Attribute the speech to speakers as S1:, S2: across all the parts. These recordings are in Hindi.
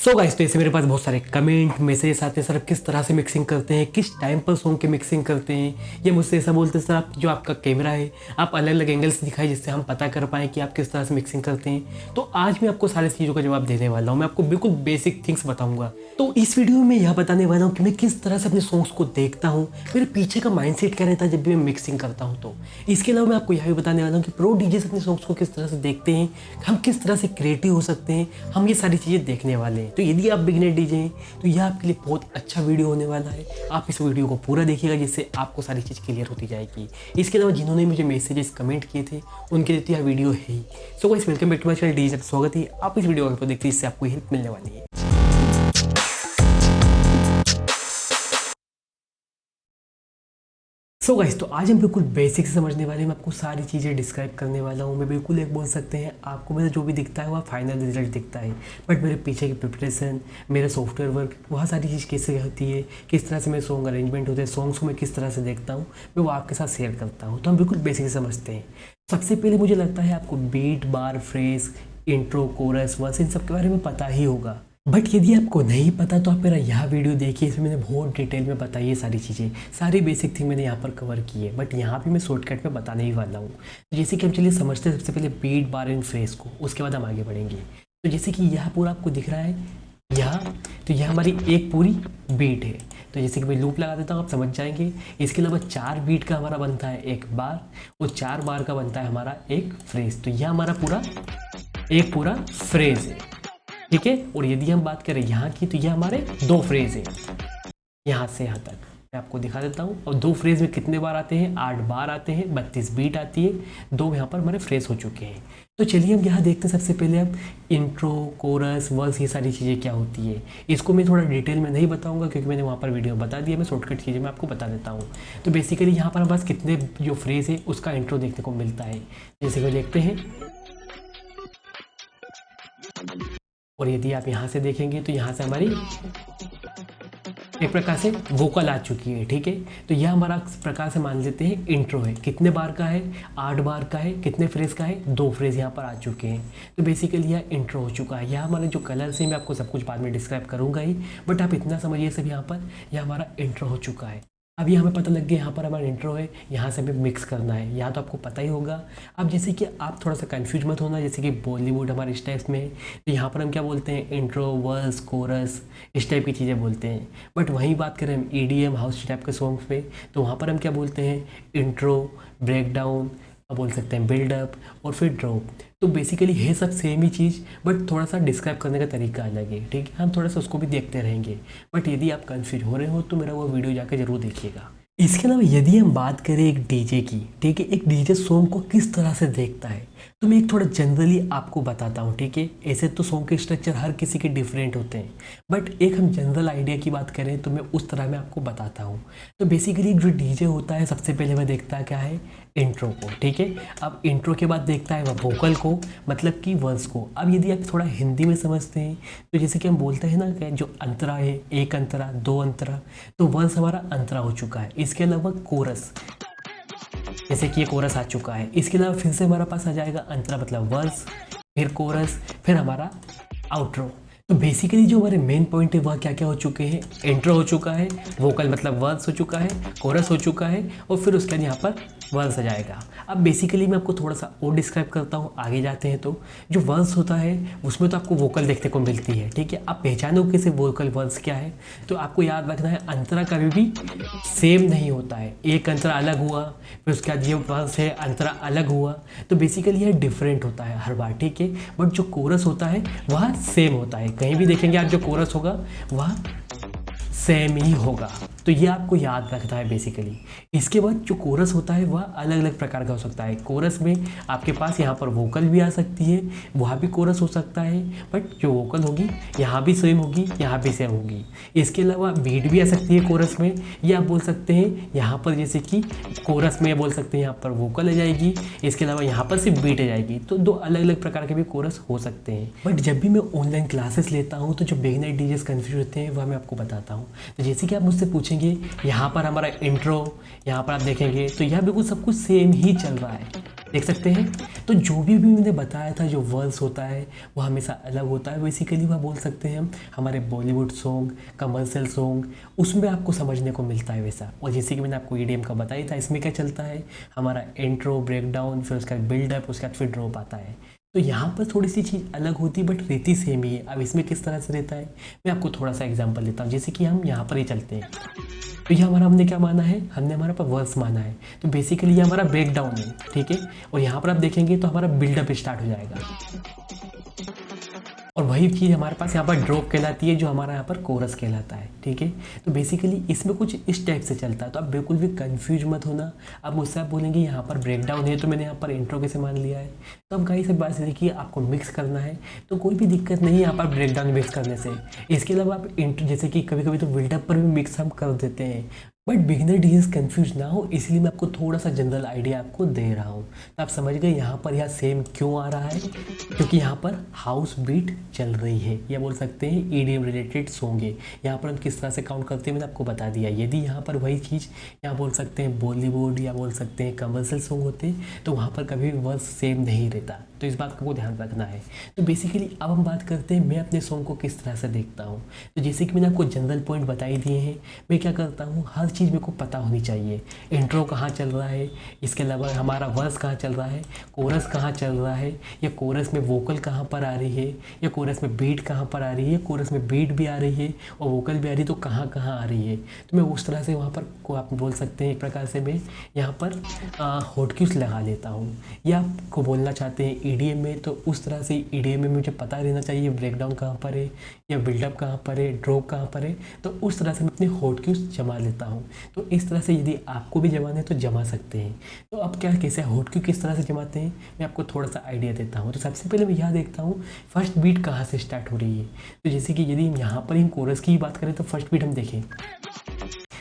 S1: सो गाइस, तो ऐसे मेरे पास बहुत सारे कमेंट मैसेज आते हैं सर, आप किस तरह से मिक्सिंग करते हैं, किस टाइम पर सॉन्ग की मिक्सिंग करते हैं। ये मुझसे ऐसा बोलते हैं सर, आप जो आपका कैमरा है आप अलग अलग एंगल से दिखाएं जिससे हम पता कर पाएँ कि आप किस तरह से मिक्सिंग करते हैं। तो आज मैं आपको सारी चीज़ों का जवाब देने वाला हूँ। मैं आपको बिल्कुल बेसिक थिंग्स बताऊँगा। तो इस वीडियो में मैं यह बताने वाला हूँ कि मैं किस तरह से अपने सॉन्ग्स को देखता हूँ, मेरे पीछे का माइंडसेट क्या रहता है जब भी मैं मिक्सिंग करता हूँ। तो इसके अलावा मैं आपको यह भी बताने वाला हूँ कि प्रो डीजेस अपने सॉन्ग्स को किस तरह से देखते हैं, हम किस तरह से क्रिएटिव हो सकते हैं, हम ये सारी चीज़ें देखने वाले हैं। तो यदि आप बिगिनर डीजे हैं तो यह आपके लिए बहुत अच्छा वीडियो होने वाला है। आप इस वीडियो को पूरा देखिएगा जिससे आपको सारी चीज़ क्लियर होती जाएगी। इसके अलावा जिन्होंने मुझे मैसेजेस कमेंट किए थे उनके लिए तो यह वीडियो है ही। So guys, welcome back to my channel DJ. स्वागत है, आप इस वीडियो को देखते हैं, इससे आपको हेल्प मिलने वाली है। सो गाइस, तो आज हम बिल्कुल बेसिक से समझने वाले हैं। मैं आपको सारी चीज़ें डिस्क्राइब करने वाला हूँ। मैं बिल्कुल एक बोल सकते हैं आपको मेरा जो भी दिखता है वह फाइनल रिजल्ट दिखता है, बट मेरे पीछे की प्रिपरेशन, मेरा सॉफ्टवेयर वर्क, वह सारी चीज़ कैसे होती है, किस तरह से मेरे सॉन्ग अरेंजमेंट होते हैं, सॉन्ग्स को मैं किस तरह से देखता हूँ, मैं वो आपके साथ शेयर करता हूँ। तो हम बिल्कुल बेसिक से समझते हैं। सबसे पहले मुझे लगता है आपको बीट, बार, फ्रेज, इंट्रो, कोरस, वर्स, इन सब के बारे में पता ही होगा। बट यदि आपको नहीं पता तो आप मेरा यह वीडियो देखिए, इसमें मैंने बहुत डिटेल में बताई है सारी चीज़ें, सारी बेसिक थिंग मैंने यहाँ पर कवर की है। बट यहाँ भी मैं शॉर्टकट में बताने ही वाला हूँ। तो जैसे कि हम चलिए समझते हैं सबसे पहले बीट, बार एंड फ्रेज को, उसके बाद हम आगे बढ़ेंगे। तो जैसे कि यह पूरा आपको दिख रहा है यहाँ, तो यह हमारी एक पूरी बीट है। तो जैसे कि मैं लूप लगा देता हूँ, आप समझ जाएंगे। इसके अलावा 4 बीट का हमारा बनता है एक बार, और 4 बार का बनता है हमारा एक फ्रेज। तो यह हमारा पूरा एक पूरा फ्रेज है, ठीक है। और यदि हम बात करें यहाँ की तो ये हमारे 2 फ्रेज हैं, यहाँ से यहाँ तक मैं आपको दिखा देता हूँ। और 2 फ्रेज में कितने बार आते हैं? 8 बार आते हैं, 32 बीट आती है, 2 यहाँ पर हमारे फ्रेज हो चुके हैं। तो चलिए हम यहाँ देखते हैं। सबसे पहले अब इंट्रो, कोरस, वर्स, ये सारी चीज़ें क्या होती है, इसको मैं थोड़ा डिटेल में नहीं बताऊँगा क्योंकि मैंने वहाँ पर वीडियो बता दिया। मैं शॉर्टकट चीज़ें मैं आपको बता देता हूँ। तो बेसिकली यहाँ पर हमारे पास कितने जो फ्रेज है उसका इंट्रो देखने को मिलता है, जैसे कि देखते हैं। और यदि आप यहाँ से देखेंगे तो यहाँ से हमारी एक प्रकार से वोकल आ चुकी है, ठीक है। तो यह हमारा प्रकार से मान लेते हैं इंट्रो है। कितने बार का है? 8 बार का है। कितने फ्रेज का है? 2 फ्रेज यहाँ पर आ चुके हैं। तो बेसिकली यह इंट्रो हो चुका है। यह हमारे जो कलर्स हैं मैं आपको सब कुछ बाद में डिस्क्राइब करूँगा ही, बट आप इतना समझिए सब यहाँ पर यह हमारा इंट्रो हो चुका है। अभी हमें पता लग गया यहाँ पर हमारा इंट्रो है, यहाँ से हमें मिक्स करना है, यहाँ तो आपको पता ही होगा। अब जैसे कि आप थोड़ा सा कंफ्यूज मत होना, जैसे कि बॉलीवुड हमारे इस टाइप में है तो यहाँ पर हम क्या बोलते हैं? इंट्रो, वर्स, कोरस, इस टाइप की चीज़ें बोलते हैं। बट वहीं बात करें हम EDM हाउस टाइप के सॉन्ग्स पे तो वहाँ पर हम क्या बोलते हैं? इंट्रो, ब्रेक डाउन, बोल सकते हैं बिल्डअप, और फिर ड्रॉप। तो बेसिकली है सब सेम ही चीज़, बट थोड़ा सा डिस्क्राइब करने का तरीका अलग है, ठीक है। हम थोड़ा सा उसको भी देखते रहेंगे। बट यदि आप कंफ्यूज हो रहे हो तो मेरा वो वीडियो जाकर जरूर देखिएगा। इसके अलावा यदि हम बात करें एक डीजे की, ठीक है, एक डीजे सॉन्ग को किस तरह से देखता है, तो मैं एक थोड़ा जनरली आपको बताता हूँ, ठीक है। ऐसे तो सॉन्ग के स्ट्रक्चर हर किसी के डिफरेंट होते हैं, बट एक हम जनरल आइडिया की बात करें तो मैं उस तरह में आपको बताता हूँ। तो बेसिकली जो डीजे होता है सबसे पहले वह देखता है क्या है? इंट्रो को, ठीक है। अब इंट्रो के बाद देखता है वह वोकल को, मतलब कि वर्स को। अब यदि आप थोड़ा हिंदी में समझते हैं तो जैसे कि हम बोलते हैं ना कि जो अंतरा है, एक अंतरा, 2 अंतरा, तो वर्स हमारा अंतरा हो चुका है। इसके अलावा कोरस, जैसे कि ये कोरस आ चुका है। इसके अलावा फिर से हमारा पास आ जाएगा अंतरा मतलब वर्स, फिर कोरस, फिर हमारा आउट्रो। तो बेसिकली जो हमारे मेन पॉइंट है वह क्या क्या हो चुके हैं? इंट्रो हो चुका है, वोकल मतलब वर्स हो चुका है, कोरस हो चुका है, और फिर उसके बाद यहाँ पर वर्स आ जाएगा। अब बेसिकली मैं आपको थोड़ा सा और डिस्क्राइब करता हूँ, आगे जाते हैं। तो जो वर्स होता है उसमें तो आपको वोकल देखने को मिलती है, ठीक है। आप पहचानो कैसे वोकल वर्स क्या है? तो आपको याद रखना है अंतरा कभी भी सेम नहीं होता है। एक अंतरा अलग हुआ, फिर उसके बाद ये वर्स है, अंतरा अलग हुआ, तो बेसिकली यह डिफरेंट होता है हर बार, ठीक है। बट जो कोरस होता है वह सेम होता है। कहीं भी देखेंगे आप जो कोरस होगा वह सेम ही होगा। तो ये आपको याद रखना है बेसिकली। इसके बाद जो कोरस होता है वह अलग अलग प्रकार का हो सकता है। कोरस में आपके पास यहाँ पर वोकल भी आ सकती है, वहाँ भी कोरस हो सकता है, बट जो वोकल होगी यहाँ भी सेम होगी, यहाँ भी सेम होगी। इसके अलावा बीट भी आ सकती है कोरस में, या आप बोल सकते हैं यहाँ पर जैसे कि कोरस में बोल सकते हैं यहाँ पर वोकल आ जाएगी, इसके अलावा यहाँ पर सिर्फ बीट आ जाएगी। तो 2 अलग अलग प्रकार के भी कोरस हो सकते हैं। बट जब भी मैं ऑनलाइन क्लासेस लेता हूँ तो जो बिगिनर डीजेस कन्फ्यूज होते हैं वह मैं आपको बताता हूँ। तो जैसे कि आप मुझसे पूछेंगे यहाँ पर हमारा इंट्रो, यहाँ पर आप देखेंगे तो यह बिल्कुल सब कुछ सेम ही चल रहा है, देख सकते हैं। तो जो भी मैंने बताया था, जो वर्स होता है वो हमेशा अलग होता है। बेसिकली वह बोल सकते हैं हम हमारे बॉलीवुड सॉन्ग, कमर्शियल सॉन्ग, उसमें आपको समझने को मिलता है वैसा। और जैसे कि मैंने आपको ईडीएम का बताया था, इसमें क्या चलता है, हमारा इंट्रो, ब्रेक डाउन, फिर उसका बिल्डअप, उसके बाद फिर ड्रॉप आता है। तो यहाँ पर थोड़ी सी चीज़ अलग होती है, बट रहती सेम ही है। अब इसमें किस तरह से रहता है, मैं आपको थोड़ा सा एग्जांपल देता हूँ। जैसे कि हम यहाँ पर ही चलते हैं, तो ये हमारा हमने क्या माना है, हमने हमारा पर वर्स माना है। तो बेसिकली ये हमारा ब्रेक डाउन है, ठीक है। और यहाँ पर आप देखेंगे तो हमारा बिल्डअप स्टार्ट हो जाएगा, और वही चीज़ हमारे पास यहाँ पर ड्रॉप कहलाती है, जो हमारा यहाँ पर कोरस कहलाता है, ठीक है। तो बेसिकली इसमें कुछ इस टाइप से चलता है। तो आप बिल्कुल भी कंफ्यूज मत होना। अब मुझसे आप बोलेंगे यहाँ पर ब्रेक डाउन है, तो मैंने यहाँ पर इंट्रो कैसे मान लिया है। तो अब गाइस, सब बात देखिए, आपको मिक्स करना है तो कोई भी दिक्कत नहीं है यहाँ पर ब्रेक डाउन मिक्स करने से। इसके अलावा आप इंट्रो, जैसे कि कभी कभी तो बिल्डअप पर भी मिक्स हम कर देते हैं, बट बिगिनर डीजर्स कंफ्यूज ना हो, इसलिए मैं आपको थोड़ा सा जनरल आइडिया आपको दे रहा हूँ। तो आप समझ गए यहाँ पर यह सेम क्यों आ रहा है, क्योंकि यहाँ पर हाउस बीट चल रही है, या बोल सकते हैं ईडीएम रिलेटेड सॉन्ग है। यहाँ पर हम किस तरह से काउंट करते हैं मैंने आपको बता दिया। यदि यहाँ पर वही चीज़ यहाँ बोल सकते हैं बॉलीवुड या बोल सकते हैं कमर्शियल सॉन्ग होते, तो वहाँ पर कभी वर्स सेम नहीं रहता। तो इस बात को ध्यान रखना है। तो बेसिकली अब हम बात करते हैं मैं अपने सॉन्ग को किस तरह से देखता हूँ। तो जैसे कि मैंने आपको जनरल पॉइंट बताई दिए हैं, मैं क्या करता हूँ, हर चीज़ मेरे को पता होनी चाहिए। इंट्रो कहाँ चल रहा है, इसके अलावा हमारा वर्स कहाँ चल रहा है, कोरस कहाँ चल रहा है, या कोरस में वोकल कहाँ पर आ रही है, या कोरस में बीट कहाँ पर आ रही है, कोरस में बीट भी आ रही है और वोकल भी आ रही है, तो कहाँ कहाँ आ रही है। तो मैं उस तरह से वहाँ पर को आप बोल सकते हैं एक प्रकार से मैं यहाँ पर हॉट क्यूज लगा लेता हूँ। या आपको बोलना चाहते हैं ईडीएम में, तो उस तरह से ईडीएम में मुझे पता रहना चाहिए ब्रेक डाउन कहाँ पर है, या बिल्डअप कहाँ पर है, ड्रॉप कहाँ पर है। तो उस तरह से मैं अपने हॉट क्यूज जमा लेता हूँ। तो इस तरह से यदि आपको भी जमाना है तो जमा सकते हैं। तो अब क्या कैसे हॉट क्यू किस तरह से जमाते हैं, मैं आपको थोड़ा सा आइडिया देता हूँ। तो सबसे पहले मैं यह देखता हूँ फर्स्ट बीट कहाँ से स्टार्ट हो रही है। तो जैसे कि यदि हम यहाँ पर हम कोरस की ही बात करें, तो फर्स्ट बीट हम देखें,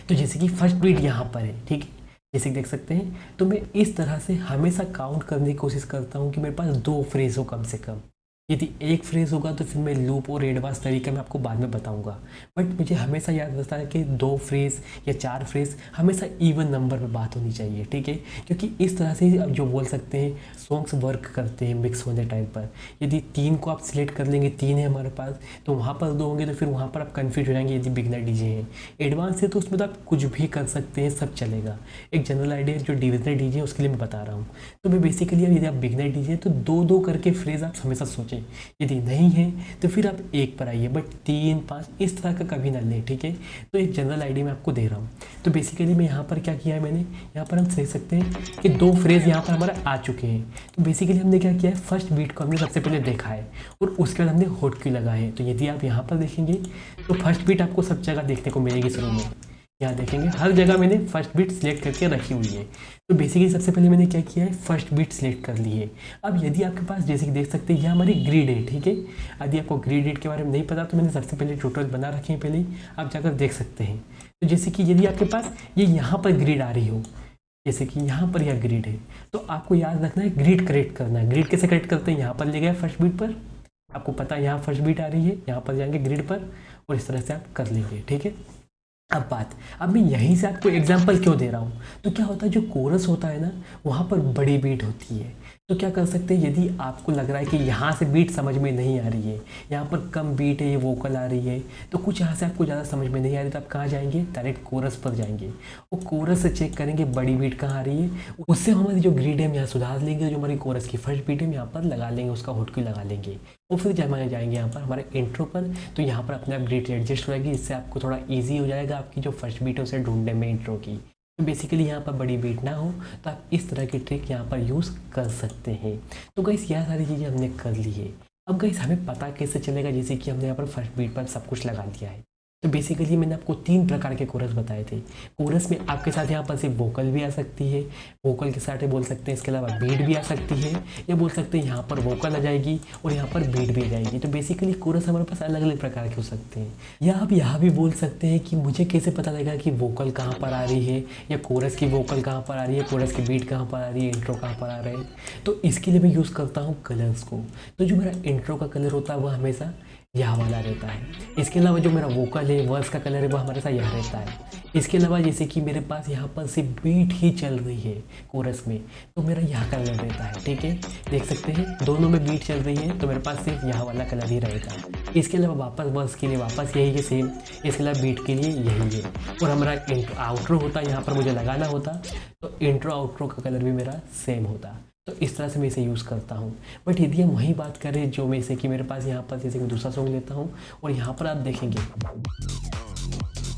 S1: तो जैसे कि फर्स्ट बीट यहाँ पर है, ठीक है, जैसे कि देख सकते हैं। तो मैं इस तरह से हमेशा काउंट करने की कोशिश करता हूँ कि मेरे पास 2 फ्रेज हो कम से कम। यदि एक फ्रेज होगा तो फिर मैं लूप और एडवांस तरीका मैं आपको बाद में बताऊंगा, बट मुझे हमेशा याद रहता है कि 2 फ्रेज या 4 फ्रेज हमेशा इवन नंबर पे बात होनी चाहिए, ठीक है। क्योंकि इस तरह से अब जो बोल सकते हैं सॉन्ग्स वर्क करते हैं मिक्स होने टाइम पर। यदि 3 को आप सिलेक्ट कर लेंगे, 3 है हमारे पास, तो वहाँ पर 2 होंगे, तो फिर वहाँ पर आप कन्फ्यूज हो जाएंगे। यदि बिगनर डीजे है, एडवांस है, तो उसमें तो आप कुछ भी कर सकते हैं, सब चलेगा। एक जनरल आइडिया जो बिगनर डीजे है उसके लिए मैं बता रहा हूँ। तो मैं बेसिकली अब यदि आप बिगनर डीजे तो 2-2 करके फ्रेज आप हमेशा सोचें। यदि नहीं है तो फिर आप 1 पर आइए, बट 3-5 इस तरह का कभी ना लें, ठीक है। तो एक जनरल आइडिया मैं आपको दे रहा हूँ। तो बेसिकली मैं यहाँ पर क्या किया है, मैंने यहाँ पर हम देख सकते हैं कि 2 फ्रेज यहाँ पर हमारे आ चुके हैं। तो बेसिकली हमने क्या किया है, फर्स्ट बीट को हमने सबसे पहले देखा है और उसके बाद हमने हॉट क्यू लगाए हैं। तो यदि आप यहाँ पर देखेंगे तो फर्स्ट बीट आपको सब जगह देखने को मिलेगी शुरू में। यहाँ देखेंगे हर जगह मैंने फर्स्ट बीट सिलेक्ट करके रखी हुई है। तो बेसिकली सबसे पहले मैंने क्या किया है, फर्स्ट बीट सिलेक्ट कर ली है। अब यदि आपके पास, जैसे कि देख सकते हैं, ये हमारी ग्रिड है, ठीक है। यदि आपको ग्रिड के बारे में नहीं पता तो मैंने सबसे पहले ट्यूटोरियल बना रखे हैं, पहले आप जाकर देख सकते हैं। तो जैसे कि यदि आपके पास ये यहाँ पर ग्रिड आ रही हो, जैसे कि यहाँ पर यह ग्रिड है, तो आपको याद रखना है ग्रिड करेक्ट करना है। ग्रिड कैसे करेक्ट करते हैं, यहाँ पर ले गए फर्स्ट बीट पर, आपको पता है यहाँ फर्स्ट बीट आ रही है, यहाँ पर जाएंगे ग्रिड पर और इस तरह से आप कर लेंगे, ठीक है। अब मैं यहीं से आपको एग्जांपल क्यों दे रहा हूँ, तो क्या होता है जो कोरस होता है ना, वहाँ पर बड़ी बीट होती है। तो क्या कर सकते हैं, यदि आपको लग रहा है कि यहाँ से बीट समझ में नहीं आ रही है, यहाँ पर कम बीट है, ये वोकल आ रही है, तो कुछ यहाँ से आपको ज़्यादा समझ में नहीं आ रही, तो आप कहाँ जाएंगे, डायरेक्ट कोरस पर जाएंगे और कोरस से चेक करेंगे बड़ी बीट कहाँ आ रही है। उससे हमारी जो ग्रिड है हम यहाँ सुधार लेंगे, जो हमारी कोरस की फर्स्ट बीट है हम यहाँ पर लगा लेंगे, उसका हॉट क्यू लगा लेंगे और फिर जब हम जाएंगे यहाँ पर हमारे इंट्रो पर, तो यहाँ पर अपने आप ग्रिड एडजस्ट हो जाएगी। इससे आपको थोड़ा ईजी हो जाएगा आपकी जो फर्स्ट बीट है उसे ढूंढने में इंट्रो की। तो बेसिकली यहाँ पर बड़ी बीट ना हो तो आप इस तरह की ट्रिक यहाँ पर यूज़ कर सकते हैं। तो गाइस यह सारी चीज़ें हमने कर ली है। अब गाइस हमें पता कैसे चलेगा, जैसे कि हमने यहाँ पर फर्स्ट बीट पर सब कुछ लगा दिया है। तो बेसिकली मैंने आपको 3 प्रकार के कोरस बताए थे। कोरस में आपके साथ यहाँ पर सिर्फ वोकल भी आ सकती है, वोकल के साथ बोल सकते हैं, इसके अलावा बीट भी आ सकती है, या बोल सकते हैं यहाँ पर वोकल आ जाएगी और यहाँ पर बीट भी आ जाएगी। तो बेसिकली कोरस हमारे पास अलग अलग प्रकार के हो सकते हैं। या आप यहाँ भी बोल सकते हैं कि मुझे कैसे पता लगेगा कि वोकल कहाँ पर आ रही है, या कोरस की वोकल कहाँ पर आ रही है, कोरस की बीट कहाँ पर आ रही है, इंट्रो कहाँ पर आ रहा है। तो इसके लिए मैं यूज़ करता हूँ कलर्स को। तो जो मेरा इंट्रो का कलर होता है वह हमेशा यह वाला रहता है। इसके अलावा जो मेरा वोकल है, वर्स का कलर है, वो हमारे साथ यह रहता है। इसके अलावा जैसे कि मेरे पास यहाँ पर सिर्फ बीट ही चल रही है कोरस में, तो मेरा यह कलर रहता है। ठीक है, देख सकते हैं दोनों में बीट चल रही है, तो मेरे पास सिर्फ यह वाला कलर ही रहेगा। इसके अलावा वापस वर्स के लिए वापस यही है सेम, इसके अलावा बीट के लिए यही है। और हमारा इंट्रो आउट्रो होता, यहाँ पर मुझे लगाना होता, तो इंट्रो आउट्रो का कलर भी मेरा सेम होता। तो इस तरह से मैं इसे यूज़ करता हूँ। बट यदि हम वही बात करें जो मैं जैसे कि मेरे पास यहाँ पर जैसे कि दूसरा सॉन्ग लेता हूँ और यहाँ पर आप देखेंगे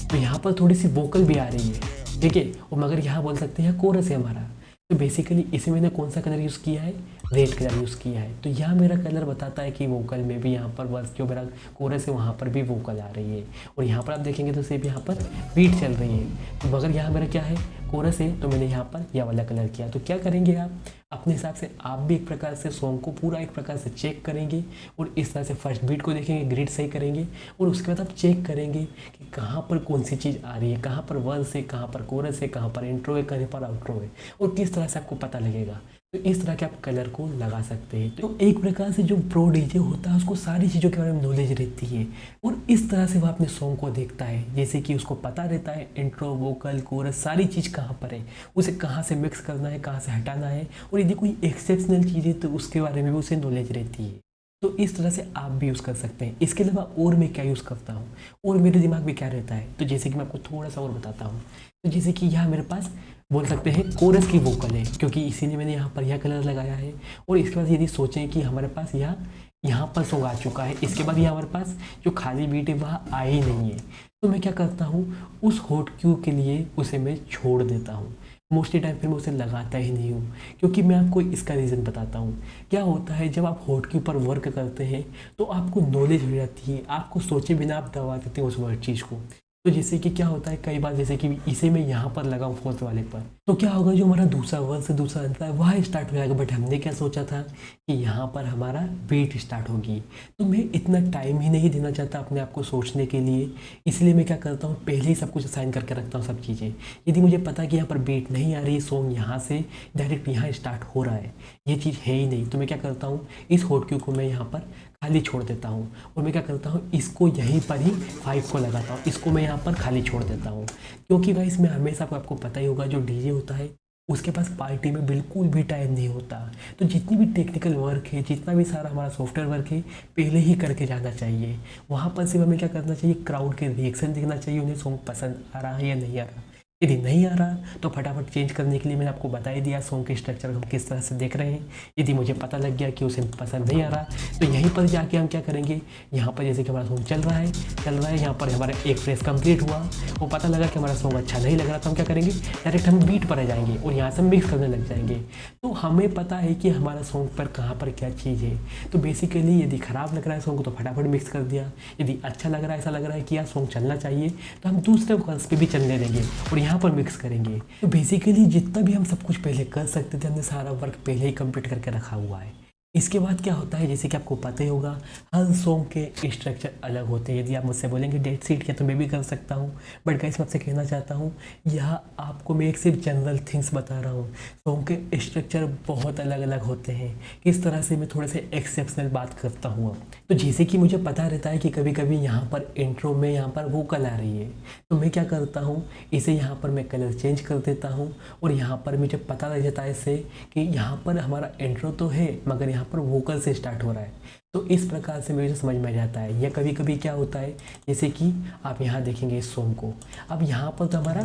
S1: तो यहाँ पर थोड़ी सी वोकल भी आ रही है। ठीक है, और मगर यहाँ बोल सकते हैं कोरस है हमारा। तो बेसिकली इसमें मैंने कौन सा कलर यूज़ किया है, रेड कलर यूज़ किया है। तो यह मेरा कलर बताता है कि वोकल में भी यहाँ पर बस जो मेरा कोरस है वहाँ पर भी वोकल आ रही है। और यहाँ पर आप देखेंगे तो सिर्फ यहाँ पर बीट चल रही है। तो मगर यहाँ मेरा क्या है, कोरस है, तो मैंने यहाँ पर यह वाला कलर किया। तो क्या करेंगे आप अपने हिसाब से, आप भी एक प्रकार से सॉन्ग को पूरा एक प्रकार से चेक करेंगे और इस तरह से फर्स्ट बीट को देखेंगे, ग्रिड सही करेंगे और उसके बाद आप चेक करेंगे कि कहाँ पर कौन सी चीज़ आ रही है, कहाँ पर वर्स है, कहाँ पर कोरस है, कहाँ पर इंट्रो है, कहाँ पर आउट्रो है, और किस तरह से आपको पता लगेगा। तो इस तरह के आप कलर को लगा सकते हैं। तो एक प्रकार से जो प्रो डीजे होता है उसको सारी चीज़ों के बारे में नॉलेज रहती है और इस तरह से वो अपने सॉन्ग को देखता है, जैसे कि उसको पता रहता है इंट्रो, वोकल, कोरस सारी चीज़ कहाँ पर है, उसे कहाँ से मिक्स करना है, कहाँ से हटाना है, और यदि कोई एक्सेप्शनल चीज़ है तो उसके बारे में भी उसे नॉलेज रहती है। तो इस तरह से आप भी यूज़ कर सकते हैं। इसके अलावा और मैं क्या यूज़ करता हूँ और मेरे दिमाग में क्या रहता है, तो जैसे कि मैं आपको थोड़ा सा और बताता हूँ। तो जैसे कि यहाँ मेरे पास बोल सकते हैं कोरस की वोकल है, क्योंकि इसीलिए मैंने यहाँ पर यह कलर लगाया है। और इसके बाद यदि सोचें कि हमारे पास यहाँ पर सॉन्ग आ चुका है, इसके बाद ये हमारे पास जो खाली बीट है वह आई नहीं है, तो मैं क्या करता हूँ, उस हॉट क्यू के लिए उसे मैं छोड़ देता हूँ। मोस्टली टाइम फिर मैं उसे लगाता ही नहीं हूँ, क्योंकि मैं आपको इसका रीज़न बताता हूँ। क्या होता है, जब आप हॉट क्यू पर वर्क करते हैं तो आपको नॉलेज हो जाती है, आपको सोचे बिना आप दबा देते हैं उस वर्ड चीज़ को। तो जैसे कि क्या होता है कई बार, जैसे कि इसे मैं यहाँ पर लगाऊँ फोर्थ वाले पर, तो क्या होगा, जो हमारा दूसरा वर्ड से दूसरा अंतर है वह स्टार्ट हो जाएगा। बट हमने क्या सोचा था कि यहाँ पर हमारा बीट स्टार्ट होगी, तो मैं इतना टाइम ही नहीं देना चाहता अपने आप को सोचने के लिए। इसलिए मैं क्या करता हूँ, पहले ही सब कुछ असाइन करके रखता हूँ सब चीज़ें। यदि मुझे पता है कि यहाँ पर बीट नहीं आ रही, सॉन्ग यहाँ से डायरेक्ट यहाँ स्टार्ट हो रहा है, ये चीज़ है ही नहीं, तो मैं क्या करता हूँ, इस हॉट क्यू को मैं यहाँ पर खाली छोड़ देता हूँ। और मैं क्या करता हूँ, इसको यहीं पर ही 5 को लगाता हूँ, इसको मैं यहाँ पर खाली छोड़ देता हूँ। क्योंकि भाई इसमें हमेशा आपको पता ही होगा, जो डीजे होता है उसके पास पार्टी में बिल्कुल भी टाइम नहीं होता। तो जितनी भी टेक्निकल वर्क है, जितना भी सारा हमारा सॉफ्टवेयर वर्क है, पहले ही करके जाना चाहिए। वहाँ पर सिर्फ हमें क्या करना चाहिए, क्राउड के रिएक्शन देखना चाहिए, उन्हें सॉन्ग पसंद आ रहा है या नहीं आ रहा। यदि नहीं आ रहा तो फटाफट चेंज करने के लिए मैंने आपको बता ही दिया सॉन्ग के स्ट्रक्चर हम किस तरह से देख रहे हैं। यदि मुझे पता लग गया कि उसे पसंद नहीं आ रहा, तो यहीं पर जाके हम क्या करेंगे, यहाँ पर जैसे कि हमारा सॉन्ग चल रहा है, यहाँ पर हमारा एक फ्रेज कंप्लीट हुआ, वो पता लगा कि हमारा सॉन्ग अच्छा नहीं लग रहा, तो हम क्या करेंगे, डायरेक्ट हम बीट पर आ जाएंगे और यहाँ से मिक्स करने लग जाएंगे। तो हमें पता है कि हमारा सॉन्ग पर कहाँ पर क्या चीज़ है। तो बेसिकली यदि ख़राब लग रहा है सॉन्ग तो फटाफट मिक्स कर दिया, यदि अच्छा लग रहा है, ऐसा लग रहा है कि यार सॉन्ग चलना चाहिए, तो हम दूसरे वर्ड्स पे भी चलने देंगे और यहाँ पर मिक्स करेंगे। तो बेसिकली जितना भी हम सब कुछ पहले कर सकते थे, हमने सारा वर्क पहले ही कंप्लीट करके रखा हुआ है। इसके बाद क्या होता है, जैसे कि आपको पता ही होगा, हर सॉन्ग के स्ट्रक्चर अलग होते हैं। यदि आप मुझसे बोलेंगे डेट शीट क्या, तो मैं भी कर सकता हूँ, बट गाइस मैं आपसे कहना चाहता हूँ, यह आपको मैं एक सिर्फ जनरल थिंग्स बता रहा हूँ। सॉन्ग के स्ट्रक्चर बहुत अलग अलग होते हैं। किस तरह से मैं थोड़े से एक्सेप्शनल बात करता हूँ अब। तो जैसे कि मुझे पता रहता है कि कभी कभी यहाँ पर इंट्रो में यहाँ पर वोकल आ रही है, तो मैं क्या करता हूँ, इसे यहाँ पर मैं कलर चेंज कर देता हूँ और यहाँ पर मुझे पता लग जाता है इससे कि यहाँ पर हमारा इंट्रो तो है मगर यहाँ पर वोकल से स्टार्ट हो रहा है। तो इस प्रकार से मुझे समझ में आ जाता है। या कभी कभी क्या होता है, जैसे कि आप यहाँ देखेंगे इस सॉन्ग को, अब यहाँ पर तो हमारा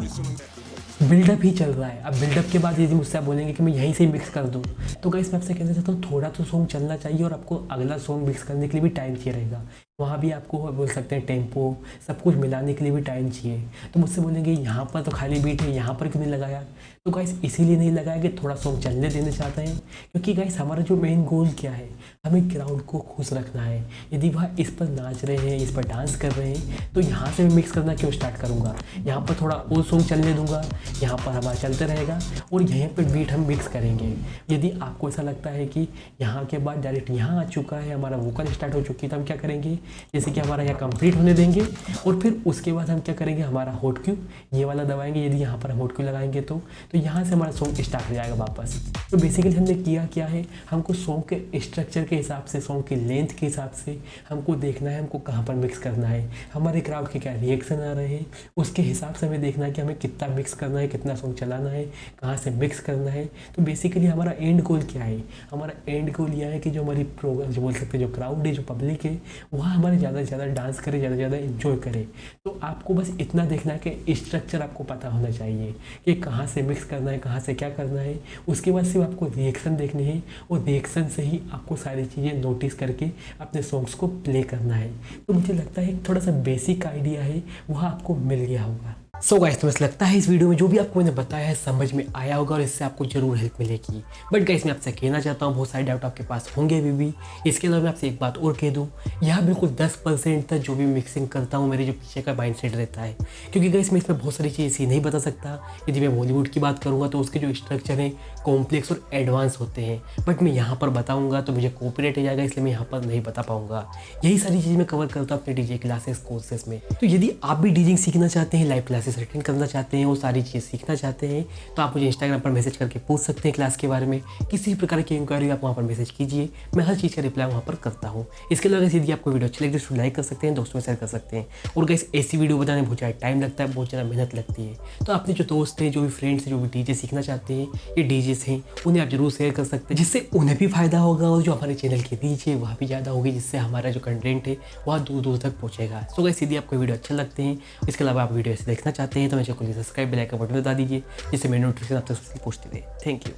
S1: बिल्डअप ही चल रहा है। अब बिल्डअप के बाद यदि मुझसे आप बोलेंगे कि मैं यहीं से ही मिक्स कर दूँ, तो गाइस मैं आपसे कहना चाहता हूँ थोड़ा तो सॉन्ग चलना चाहिए और आपको अगला सॉन्ग मिक्स करने के लिए भी टाइम चाहिए रहेगा। वहाँ भी आपको बोल सकते हैं टेम्पो सब कुछ मिलाने के लिए भी टाइम चाहिए। तो मुझसे बोलेंगे यहाँ पर तो खाली बीट है, यहाँ पर क्यों नहीं लगाया, तो गाइस इसीलिए नहीं लगाया कि थोड़ा सॉन्ग चलने देना चाहते हैं। क्योंकि गाइस हमारा जो मेन गोल क्या है, हमें क्राउड को खुश रखना है। यदि वह इस पर नाच रहे हैं, इस पर डांस कर रहे हैं, तो यहाँ से मैं मिक्स करना क्यों स्टार्ट करूँगा। यहाँ पर थोड़ा और सॉन्ग चलने दूंगा, यहाँ पर हमारा चलते रहेगा और यहीं पर बीट हम मिक्स करेंगे। यदि आपको ऐसा लगता है कि यहाँ के बाद डायरेक्ट यहाँ आ चुका है, हमारा वोकल स्टार्ट हो चुकी है, तो हम क्या करेंगे, जैसे कि हमारा यहाँ कंप्लीट होने देंगे और फिर उसके बाद हम क्या करेंगे, हमारा हॉट क्यू ये वाला दबाएंगे। यदि यहाँ पर हम हॉट क्यू लगाएंगे तो यहाँ से हमारा सॉन्ग स्टार्ट हो जाएगा वापस। तो बेसिकली हमने किया क्या है, हमको सॉन्ग के स्ट्रक्चर के हिसाब से, सॉन्ग की लेंथ के हिसाब से हमको देखना है हमको कहाँ पर मिक्स करना है, हमारे क्राउड के क्या रिएक्शन आ रहे हैं, उसके हिसाब से हमें देखना है कि हमें कितना मिक्स करना है, कितना सॉन्ग चलाना है, कहाँ से मिक्स करना है। तो बेसिकली हमारा एंड गोल क्या है, हमारा एंड गोल यह है कि जो हमारी प्रोग्राम जो बोल सकते हैं जो क्राउड है, जो पब्लिक है, वहाँ हमारे ज़्यादा से ज़्यादा डांस करे, ज़्यादा से ज़्यादा इन्जॉय करे। तो आपको बस इतना देखना है कि स्ट्रक्चर आपको पता होना चाहिए कि कहाँ से मिक्स करना है, कहाँ से क्या करना है। उसके बाद सिर्फ आपको रिएक्शन देखने हैं और रिएक्शन से ही आपको सारी चीज़ें नोटिस करके अपने सॉन्ग्स को प्ले करना है। तो मुझे लगता है थोड़ा सा बेसिक आइडिया है वह आपको मिल गया होगा। सो गाइस, तो मुझे लगता है इस वीडियो में जो भी आपको मैंने बताया है समझ में आया होगा और इससे आपको जरूर हेल्प मिलेगी। बट गाइस, मैं आपसे कहना चाहता हूँ बहुत सारे डाउट आपके पास होंगे अभी भी। इसके अलावा मैं आपसे एक बात और कह दूँ, यहाँ बिल्कुल 10% तक जो भी मिक्सिंग करता हूँ मेरे जो पीछे का माइंडसेट रहता है, क्योंकि गाइस मैं इसमें बहुत सारी चीज़ें ऐसी नहीं बता सकता। यदि मैं बॉलीवुड की बात करूँगा तो उसके जो स्ट्रक्चर हैं कॉम्प्लेक्स और एडवांस होते हैं, बट मैं यहाँ पर बताऊँगा तो मुझे कॉपीराइट हो जाएगा, इसलिए मैं यहाँ पर नहीं बता पाऊँगा। यही सारी चीज़ें मैं कवर करता हूँ अपने डीजे क्लासेस कोर्सेस में। तो यदि आप भी डीजिंग सीखना चाहते हैं, लाइव क्लासेस अटेंड करना चाहते हैं, वो सारी चीज़ें सीखना चाहते हैं, तो आप मुझे इंस्टाग्राम पर मैसेज करके पूछ सकते हैं क्लास के बारे में। किसी भी प्रकार की इंक्वायरी आप वहाँ पर मैसेज कीजिए, मैं हर चीज़ का रिप्लाई वहाँ पर करता हूँ। इसके अलावा यदि आपको वीडियो अच्छी लगे तो लाइक कर सकते हैं, दोस्तों में शेयर कर सकते हैं। और गाइस, ऐसी वीडियो बनाने में बहुत ज़्यादा टाइम लगता है, बहुत ज़्यादा मेहनत लगती है। तो अपने जो दोस्त हैं, जो भी फ्रेंड्स हैं, जो भी डीजे सीखना चाहते हैं, ये डीजेस हैं, उन्हें आप जरूर शेयर कर सकते हैं, जिससे उन्हें भी फायदा होगा और जो हमारे चैनल की रीच है वह भी ज़्यादा होगी, जिससे हमारा जो कंटेंट है वह दूर दूर तक पहुँचेगा। सो गाइस, यदि आपको वीडियो अच्छे लगते हैं, इसके अलावा आप वीडियो देखना चाहते हैं तो मुझे सब्सक्राइब बेल आइकन बटन बता दीजिए, जिससे मेरी नोटिफिकेशन आप तक पहुँचती रहे। Thank you.